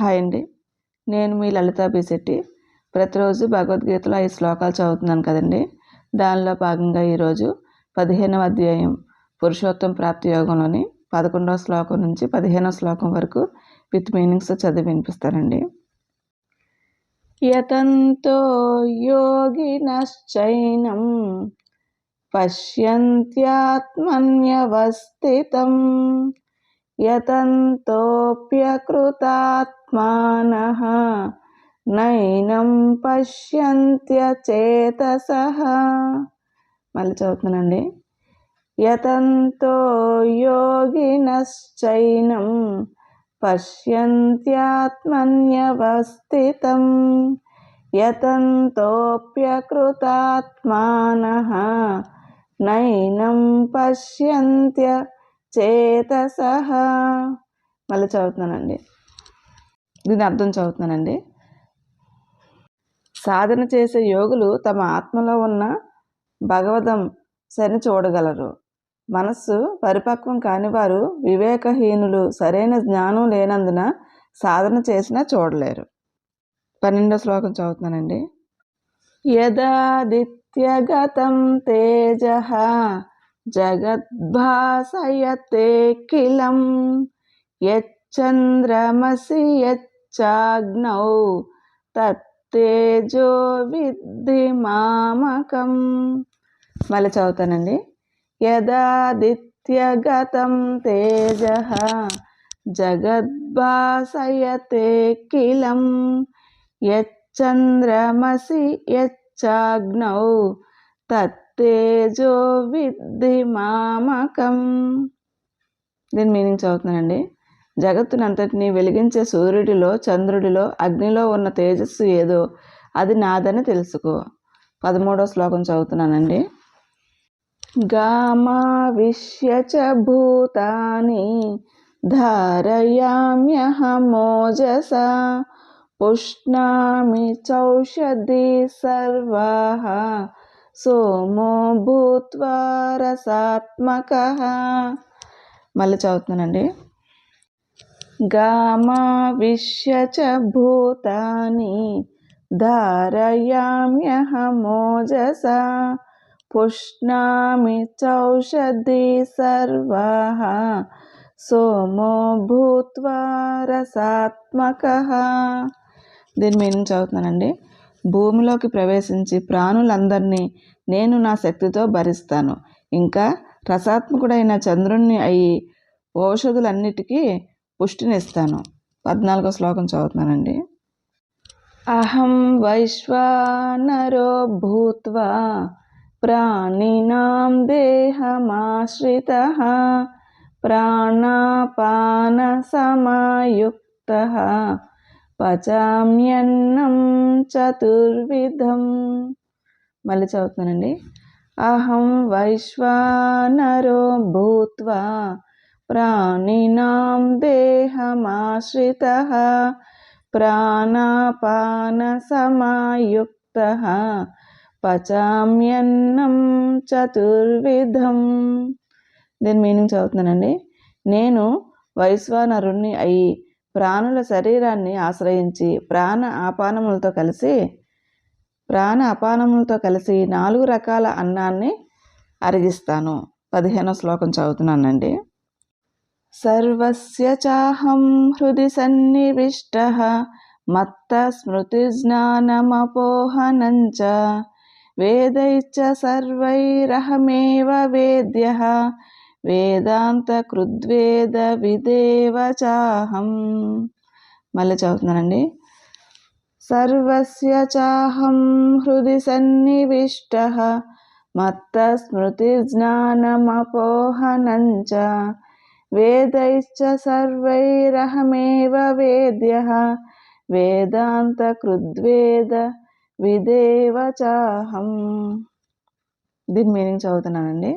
Hi అండి, నేను మీ లలితా బిశెట్టి. ప్రతిరోజు భగవద్గీతలో 5 శ్లోకాలు చదువుతున్నాను కదండి. దానిలో భాగంగా ఈరోజు 15వ అధ్యాయం పురుషోత్తం ప్రాప్తి యోగంలోని 11వ శ్లోకం నుంచి 15వ శ్లోకం వరకు విత్ మీనింగ్స్ చదివి వినిపిస్తానండి. యతంతో యోగినశ్చైనం పశ్యంత్యాత్మన్యవస్థితం యతంతోప్యకృతాత్మానః నైనం పశ్యంత్యచేతసః. మళ్ళీ చదువుతున్నానండి. యతంతో యోగినశ్చైనం పశ్యంత్యాత్మన్యవస్థితం యతంతోప్యకృతాత్మానః నైనం పశ్యంత్యచేతసః. మళ్ళీ చదువుతున్నానండి. దీని అర్థం చదువుతున్నానండి. సాధన చేసే యోగులు తమ ఆత్మలో ఉన్న భగవదంశని చూడగలరు. మనస్సు పరిపక్వం కాని వారు వివేకహీనులు సరైన జ్ఞానం లేనందున సాధన చేసినా చూడలేరు. 12వ శ్లోకం చదువుతున్నానండి. యదాదిత్యగతం తేజః జగద్భాసయతేఖిలం యచ్చంద్రమసి యచ్చాగ్నౌ తత్తేజో విద్ధి మామకం. మళ్ళీ చదువుతానండి. యదాదిత్యగతం తేజః జగద్భాసయతేఖిలం యచ్చంద్రమసి యచ్చాగ్నౌ తత్తేజో విద్ధి మామకం. దీని మీనింగ్ చదువుతున్నానండి. జగత్తునంతటిని వెలిగించే సూర్యుడిలో, చంద్రుడిలో, అగ్నిలో ఉన్న తేజస్సు ఏదో అది నాదని తెలుసుకో. 13వ శ్లోకం చదువుతున్నానండి. గామావిశ్య చ భూతాని ధారయామ్యహమోజసా పుష్ణామి చౌషధి సర్వాః సోమో భూత్వా రసాత్మకః. మళ్ళీ చదువుతున్నానండి. గామావిశ్య చ భూతాని ధారయామ్యహమోజసా పుష్ణామి చౌషధి సర్వాః సోమో భూత్వా రసాత్మకః. దీని మీనింగ్ చదువుతున్నానండి. భూమిలోకి ప్రవేశించి ప్రాణులందరినీ నేను నా శక్తితో భరిస్తాను. ఇంకా రసాత్మకుడైన చంద్రుణ్ణి అయి ఔషధులన్నిటికీ పుష్టినిస్తాను. 14వ శ్లోకం చదువుతున్నానండి. అహం వైశ్వానరో భూత్వా ప్రాణినాం దేహమాశ్రితః ప్రాణాపాన సమాయుక్తః పచామ్యన్నం చతుర్విధం. మళ్ళీ చదువుతున్నానండి. అహం వైశ్వానరో భూత్వా ప్రాణినాం దేహమాశ్రితః ప్రాణాపాన సమాయుక్తః పచామ్యన్నం చతుర్విధం. దీని మీనింగ్ చదువుతున్నానండి. నేను వైశ్వానరుణ్ణి అయి ప్రాణుల శరీరాన్ని ఆశ్రయించి ప్రాణ అపానములతో కలిసి 4 రకాల అన్నాన్ని అరిగిస్తాను. 15వ శ్లోకం చదువుతున్నానండి. సర్వస్య చాహం హృది సన్నివిష్టః మత్త స్మృతిజ్ఞానమపోహనం చ వేదైశ్చ సర్వైరహమేవ వేద్యః వేదాంత కృద్వేద విదేవ చాహం. మళ్ళీ చదువుతున్నానండి. సర్వస్య చాహం హృది సన్నివిష్టః మత్త స్మృతిజ్ఞానమపోహనం చ వేదైశ్చ సర్వైరహమేవ వేద్యః వేదాంత కృద్వేద విదేవ చాహం. దీని మీనింగ్ చదువుతున్నానండి.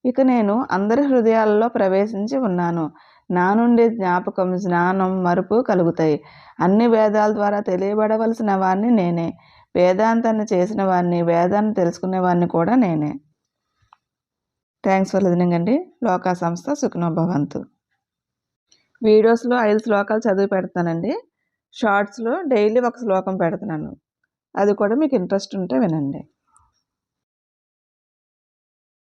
ఇక నేను అందరి హృదయాలలో ప్రవేశించి ఉన్నాను. నా నుండి జ్ఞాపకం, జ్ఞానం, మరుపు కలుగుతాయి. అన్ని వేదాల ద్వారా తెలియబడవలసిన వాడిని నేనే. వేదాంతాన్ని చేసిన వాడిని, వేదాన్ని తెలుసుకునే వాడిని కూడా నేనే. థ్యాంక్స్ ఫర్ లిజనింగ్ అండి. లోకా సంస్థ సుఖినో భవంతు. వీడియోస్లో 5 శ్లోకాలు చదివి పెడతానండి. షార్ట్స్లో డైలీ ఒక శ్లోకం పెడుతున్నాను. అది కూడా మీకు ఇంట్రెస్ట్ ఉంటే వినండి.